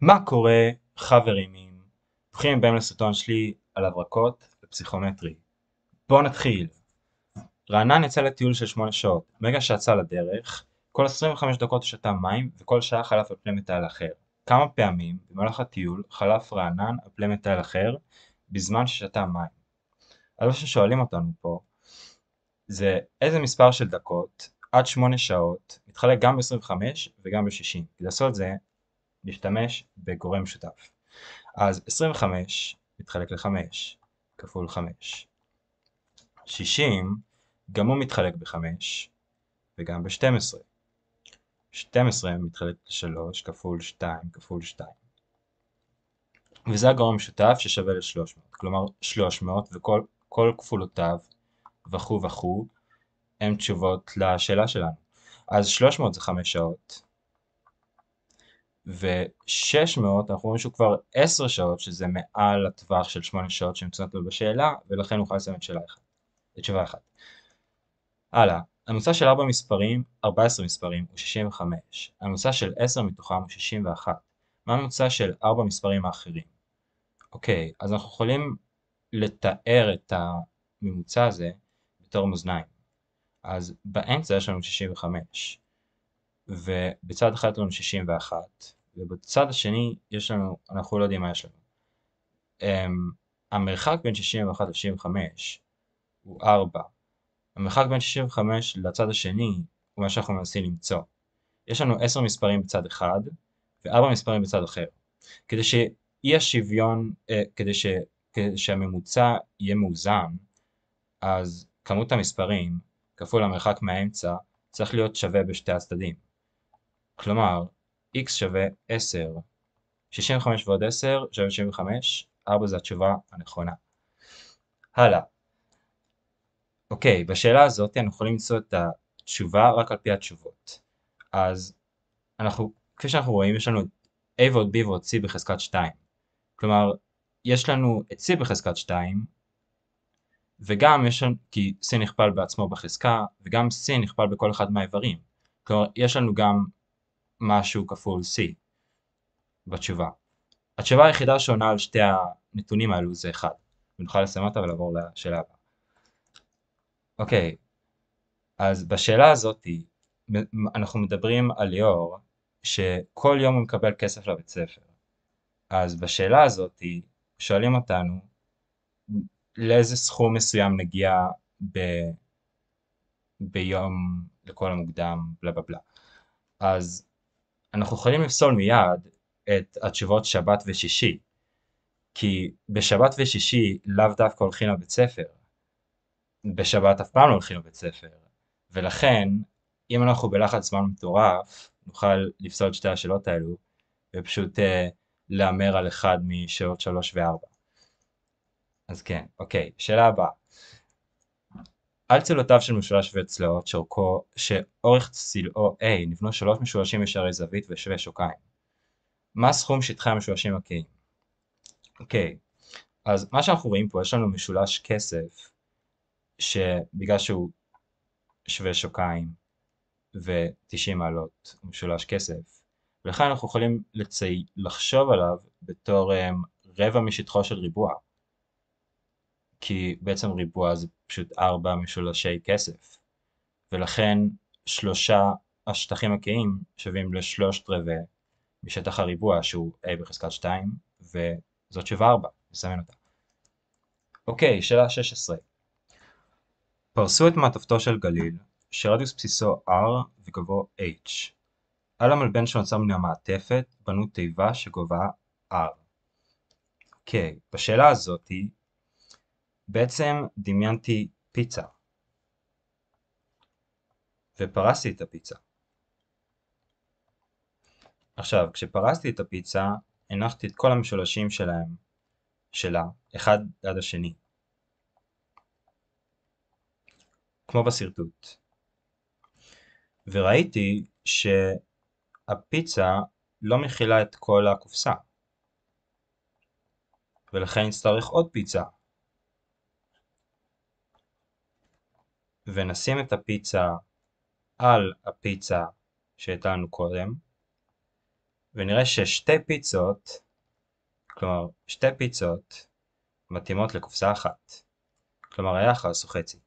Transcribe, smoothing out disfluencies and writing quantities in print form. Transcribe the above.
מה קורה, חברים? ברוכים הבאים לסרטון שלי על הברקות ופסיכומטרי. בואו נתחיל. רענן יצא לטיול של 8 שעות. מרגע שיצא לדרך, כל 25 דקות הוא שתה מים וכל שעה חלף על פני מטייל אחר. כמה פעמים במהלך הטיול חלף רענן על פני מטייל אחר בזמן ששתה מים? אז מה ששואלים אותנו פה זה איזה מספר של דקות עד 8 שעות מתחלק גם ב-25 וגם ב-60. כדי לעשות זה נשתמש בגורם משותף. אז 25 מתחלק ל-5 כפול 5. 60 גם הוא מתחלק ב-5 וגם ב-12. 12 מתחלק ל-3 כפול 2 כפול 2. וזה הגורם המשותף ששווה ל-300. כלומר 300 וכל כפולותיו וכו' וכו' הם תשובות לשאלה שלנו. אז 300 זה 5 שעות. ו-600 אנחנו רואים שהוא כבר 10 שעות, שזה מעל הטווח של 8 שעות שמצוינות לו בשאלה, ולכן נוכל לסיים את תשובה 1. הלאה, הממוצע של 14 מספרים הוא 65, הממוצע של 10 מתוכם הוא 61. מה הממוצע של 4 מספרים האחרים? אוקיי, אז אנחנו יכולים לתאר את הממוצע הזה בתור מאזניים. אז באמצע יש לנו 65, ובצד אחד יש לנו 61, ובצד השני אנחנו לא יודעים מה יש לנו. המרחק בין 61 ל-65 הוא 4. המרחק בין 65 לצד השני הוא מה שאנחנו מנסים למצוא. יש לנו 10 מספרים בצד אחד ו4 מספרים בצד אחר. כדי שיהיה שוויון, כדי שהממוצע יהיה מאוזן, אז כמות המספרים כפול המרחק מהאמצע צריך להיות שווה בשתי הצדדים. כלומר, x שווה 10, 65 ועוד 10 שווה 75, 4 זה התשובה הנכונה. הלאה. אוקיי, בשאלה הזאת אנחנו יכולים למצוא את התשובה רק על פי התשובות. אז כפי שאנחנו רואים, יש לנו a ועוד b ועוד c בחזקת 2. כלומר, יש לנו את c בחזקת 2, וגם יש לנו, כי c נכפל בעצמו בחזקה, וגם c נכפל בכל אחד מהאיברים. כלומר, יש לנו גם משהו כפול c בתשובה. התשובה היחידה שעונה על שתי הנתונים האלו זה 1. ונוכל לסיים אותה ולעבור לשאלה הבאה. אוקיי, אז בשאלה הזאת אנחנו מדברים על ליאור שכל יום הוא מקבל כסף לבית ספר. אז בשאלה הזאת שואלים אותנו לאיזה סכום מסוים נגיע ביום לכל המוקדם בלה בלה בלה. אז אנחנו יכולים לפסול מיד את התשובות שבת ושישי, כי בשבת ושישי לאו דווקא הולכים לבית ספר. בשבת אף פעם לא הולכים לבית ספר, ולכן אם אנחנו בלחץ זמן מטורף נוכל לפסול את שתי השאלות האלו ופשוט להמר על אחד משאלות 3 ו-4. אז כן, אוקיי, שאלה הבאה. על צלעותיו של משולש וצלעות שאורך צלעו A נבנו 3 משולשים ישרי זווית ושווה שוקיים. מה סכום שטחי המשולשים הקיים? אוקיי, אז מה שאנחנו רואים פה, יש לנו משולש כסף שבגלל שהוא שווה שוקיים ו-90 מעלות הוא משולש כסף, ולכן אנחנו יכולים לחשוב עליו בתור רבע משטחו של ריבוע, כי בעצם ריבוע זה פשוט 4 משולשי כסף, ולכן שלושה השטחים הקיים שווים לשלושת רבעי משטח הריבוע שהוא a בחזקת 2, וזאת שווה 4, נסמן אותה. אוקיי, שאלה 16. פרסו את מעטפתו של גליל, שרדיוס בסיסו r וגובהו h. על המלבן שנוצר מן המעטפת בנו תיבה שגובה r. אוקיי, בשאלה הזאת בעצם דמיינתי פיצה, ופרסתי את הפיצה. עכשיו, כשפרסתי את הפיצה, הנחתי את כל המשולשים שלה, אחד עד השני. כמו בסרטוט. וראיתי שהפיצה לא מכילה את כל הקופסה. ולכן נצטרך עוד פיצה. ונשים את הפיצה על הפיצה שהייתה לנו קודם, ונראה ששתי פיצות, כלומר שתי פיצות, מתאימות לקופסה אחת. כלומר היחס הוא חצי.